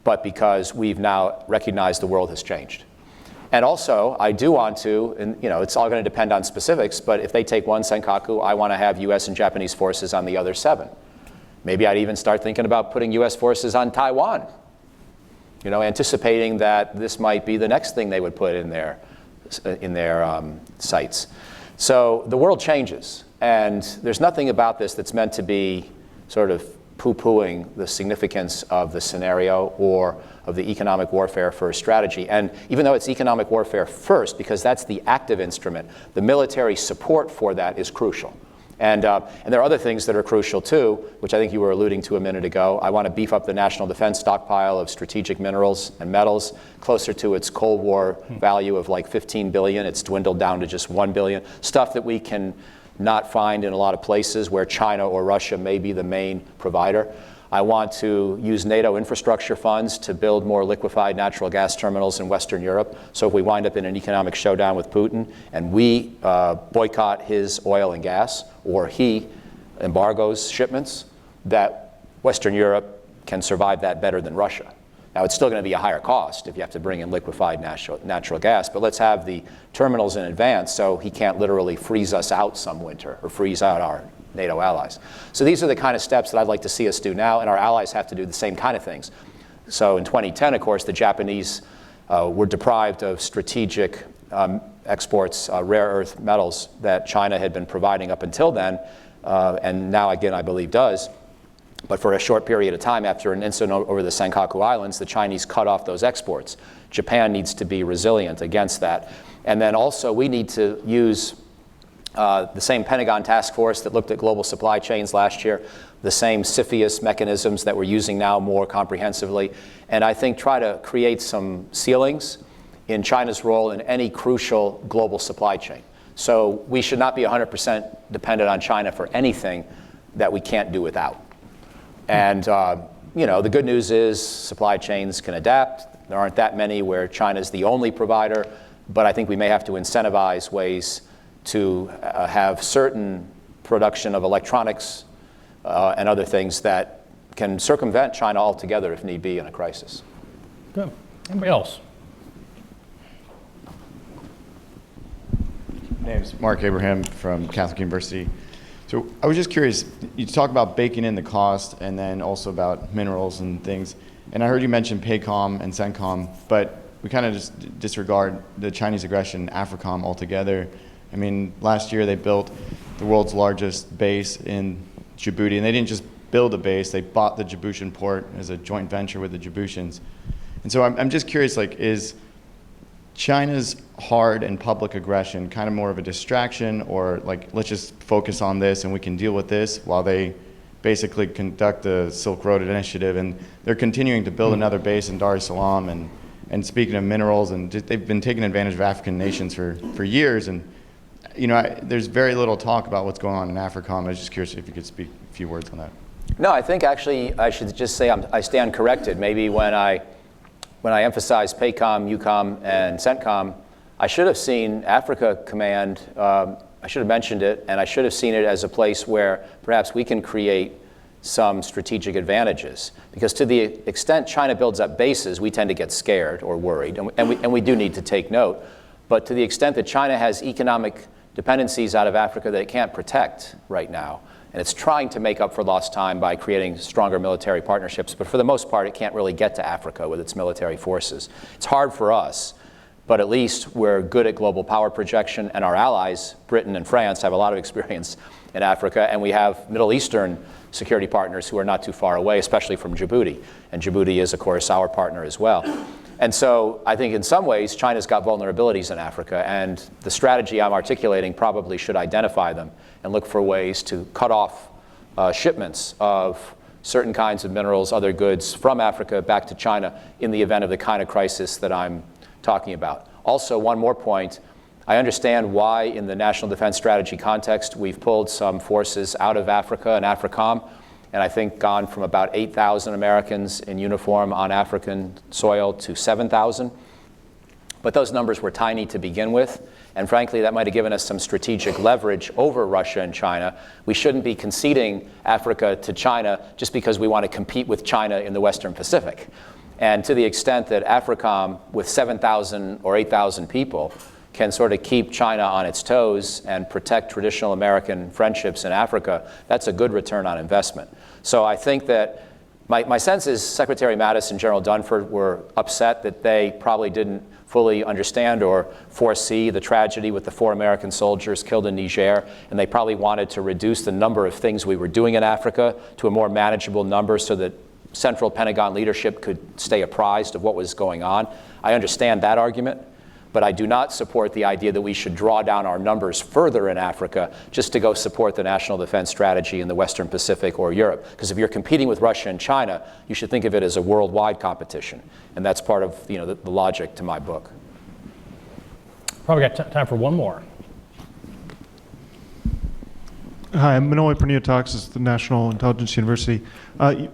but because we've now recognized the world has changed. And also, I do want to, and it's all going to depend on specifics, but if they take one Senkaku, I want to have US and Japanese forces on the other 7. Maybe I'd even start thinking about putting US forces on Taiwan, anticipating that this might be the next thing they would put in their sights. So the world changes, and there's nothing about this that's meant to be sort of poo-pooing the significance of the scenario or of the economic warfare first strategy. And even though it's economic warfare first, because that's the active instrument, the military support for that is crucial. And there are other things that are crucial too, which I think you were alluding to a minute ago. I want to beef up the national defense stockpile of strategic minerals and metals closer to its Cold War value of like 15 billion. It's dwindled down to just 1 billion. Stuff that we can not find in a lot of places where China or Russia may be the main provider. I want to use NATO infrastructure funds to build more liquefied natural gas terminals in Western Europe. So if we wind up in an economic showdown with Putin and we boycott his oil and gas, or he embargoes shipments, that Western Europe can survive that better than Russia. Now, it's still going to be a higher cost if you have to bring in liquefied natural gas, but let's have the terminals in advance so he can't literally freeze us out some winter or freeze out our NATO allies. So these are the kind of steps that I'd like to see us do now, and our allies have to do the same kind of things. So in 2010, of course, the Japanese were deprived of strategic exports, rare earth metals that China had been providing up until then, and now again I believe does. But for a short period of time after an incident over the Senkaku Islands, the Chinese cut off those exports. Japan needs to be resilient against that. And then also we need to use the same Pentagon task force that looked at global supply chains last year, the same CSIS mechanisms that we're using now more comprehensively, and I think try to create some ceilings in China's role in any crucial global supply chain. So we should not be 100% dependent on China for anything that we can't do without. And the good news is supply chains can adapt. There aren't that many where China's the only provider, but I think we may have to incentivize ways to have certain production of electronics and other things that can circumvent China altogether if need be in a crisis. Good. Anybody else? My name's Mark Abraham from Catholic University. So I was just curious, you talk about baking in the cost and then also about minerals and things. And I heard you mention PACOM and CENTCOM, but we kind of just disregard the Chinese aggression in AFRICOM altogether. I mean, last year they built the world's largest base in Djibouti, and they didn't just build a base, they bought the Djiboutian port as a joint venture with the Djiboutians. And so I'm just curious, like, is China's hard and public aggression kind of more of a distraction, or like, let's just focus on this and we can deal with this, while they basically conduct the Silk Road Initiative, and they're continuing to build another base in Dar es Salaam, and speaking of minerals, and they've been taking advantage of African nations for years, and there's very little talk about what's going on in Africa. I was just curious if you could speak a few words on that. No, I think actually I should just say I stand corrected. Maybe when I emphasized PACOM, EUCOM, and CENTCOM, I should have seen Africa Command, I should have mentioned it, and I should have seen it as a place where perhaps we can create some strategic advantages. Because to the extent China builds up bases, we tend to get scared or worried, and we do need to take note. But to the extent that China has economic dependencies out of Africa that it can't protect right now, and it's trying to make up for lost time by creating stronger military partnerships, but for the most part, it can't really get to Africa with its military forces. It's hard for us, but at least we're good at global power projection, and our allies, Britain and France, have a lot of experience in Africa, and we have Middle Eastern security partners who are not too far away, especially from Djibouti. And Djibouti is, of course, our partner as well. And so I think in some ways, China's got vulnerabilities in Africa, and the strategy I'm articulating probably should identify them and look for ways to cut off shipments of certain kinds of minerals, other goods from Africa back to China in the event of the kind of crisis that I'm talking about. Also, one more point. I understand why in the National Defense Strategy context we've pulled some forces out of Africa and AFRICOM, and I think gone from about 8,000 Americans in uniform on African soil to 7,000. But those numbers were tiny to begin with, and frankly that might have given us some strategic leverage over Russia and China. We shouldn't be conceding Africa to China just because we want to compete with China in the Western Pacific. And to the extent that AFRICOM with 7,000 or 8,000 people can sort of keep China on its toes and protect traditional American friendships in Africa, that's a good return on investment. So I think that my sense is Secretary Mattis and General Dunford were upset that they probably didn't fully understand or foresee the tragedy with the 4 American soldiers killed in Niger, and they probably wanted to reduce the number of things we were doing in Africa to a more manageable number so that Central Pentagon leadership could stay apprised of what was going on. I understand that argument, but I do not support the idea that we should draw down our numbers further in Africa just to go support the national defense strategy in the Western Pacific or Europe. Because if you're competing with Russia and China, you should think of it as a worldwide competition. And that's part of the logic to my book. Probably got time for one more. Hi, I'm Manoli Perniotox, is the National Intelligence University.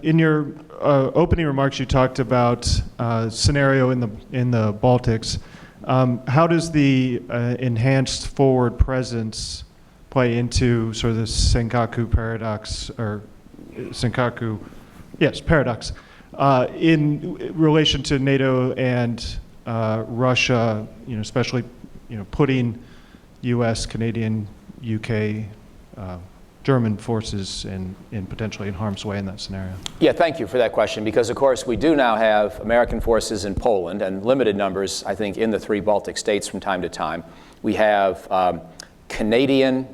In your opening remarks, you talked about scenario in the Baltics. How does the enhanced forward presence play into sort of the Senkaku Paradox, or Senkaku, yes, Paradox, in relation to NATO and Russia, especially, putting U.S., Canadian, UK, German forces in potentially in harm's way in that scenario? Yeah, thank you for that question, because of course we do now have American forces in Poland, and limited numbers, I think, in the 3 Baltic states from time to time. We have Canadian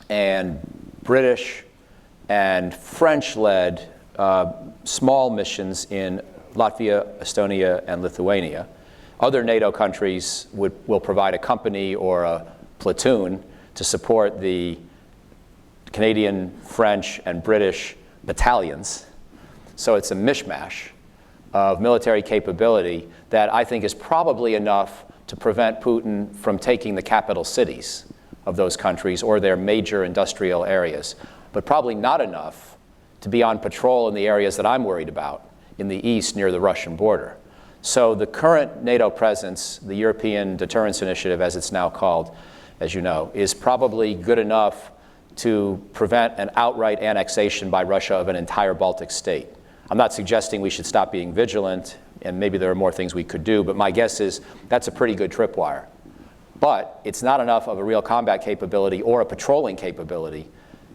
and British and French-led small missions in Latvia, Estonia, and Lithuania. Other NATO countries will provide a company or a platoon to support the Canadian, French, and British battalions. So it's a mishmash of military capability that I think is probably enough to prevent Putin from taking the capital cities of those countries or their major industrial areas, but probably not enough to be on patrol in the areas that I'm worried about in the east near the Russian border. So the current NATO presence, the European Deterrence Initiative as it's now called, as you know, is probably good enough to prevent an outright annexation by Russia of an entire Baltic state. I'm not suggesting we should stop being vigilant, and maybe there are more things we could do, but my guess is that's a pretty good tripwire. But it's not enough of a real combat capability or a patrolling capability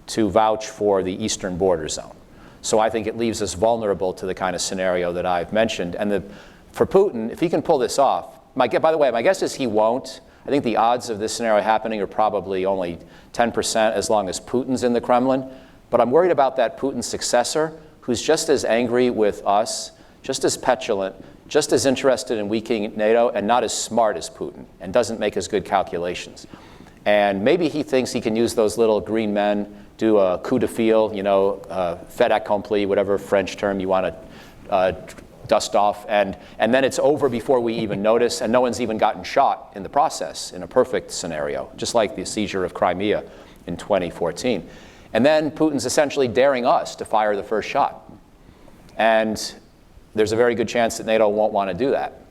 to vouch for the eastern border zone. So I think it leaves us vulnerable to the kind of scenario that I've mentioned. And for Putin, if he can pull this off, by the way, my guess is he won't. I think the odds of this scenario happening are probably only 10% as long as Putin's in the Kremlin. But I'm worried about that Putin successor who's just as angry with us just as petulant, just as interested in weakening NATO, and not as smart as Putin, and doesn't make as good calculations. And maybe he thinks he can use those little green men, do a coup de fil, fait accompli, whatever French term you want to dust off, and then it's over before we even notice, and no one's even gotten shot in the process, in a perfect scenario, just like the seizure of Crimea in 2014. And then Putin's essentially daring us to fire the first shot. And there's a very good chance that NATO won't want to do that.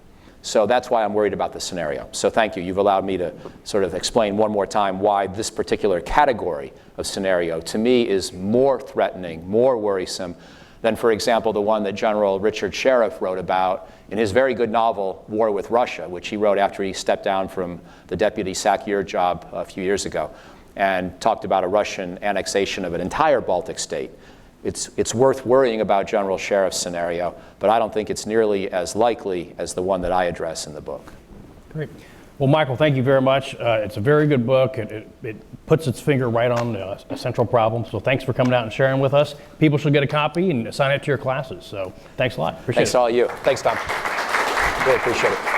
So that's why I'm worried about this scenario. So thank you. You've allowed me to sort of explain one more time why this particular category of scenario, to me, is more threatening, more worrisome than, for example, the one that General Richard Sheriff wrote about in his very good novel, War with Russia, which he wrote after he stepped down from the deputy SACEUR job a few years ago, and talked about a Russian annexation of an entire Baltic state. It's worth worrying about General Sheriff's scenario, but I don't think it's nearly as likely as the one that I address in the book. Great. Well, Michael, thank you very much. It's a very good book. It puts its finger right on a central problem. So thanks for coming out and sharing with us. People should get a copy and assign it to your classes. So thanks a lot. Appreciate it. Thanks to all of you. Thanks, Tom. Really appreciate it.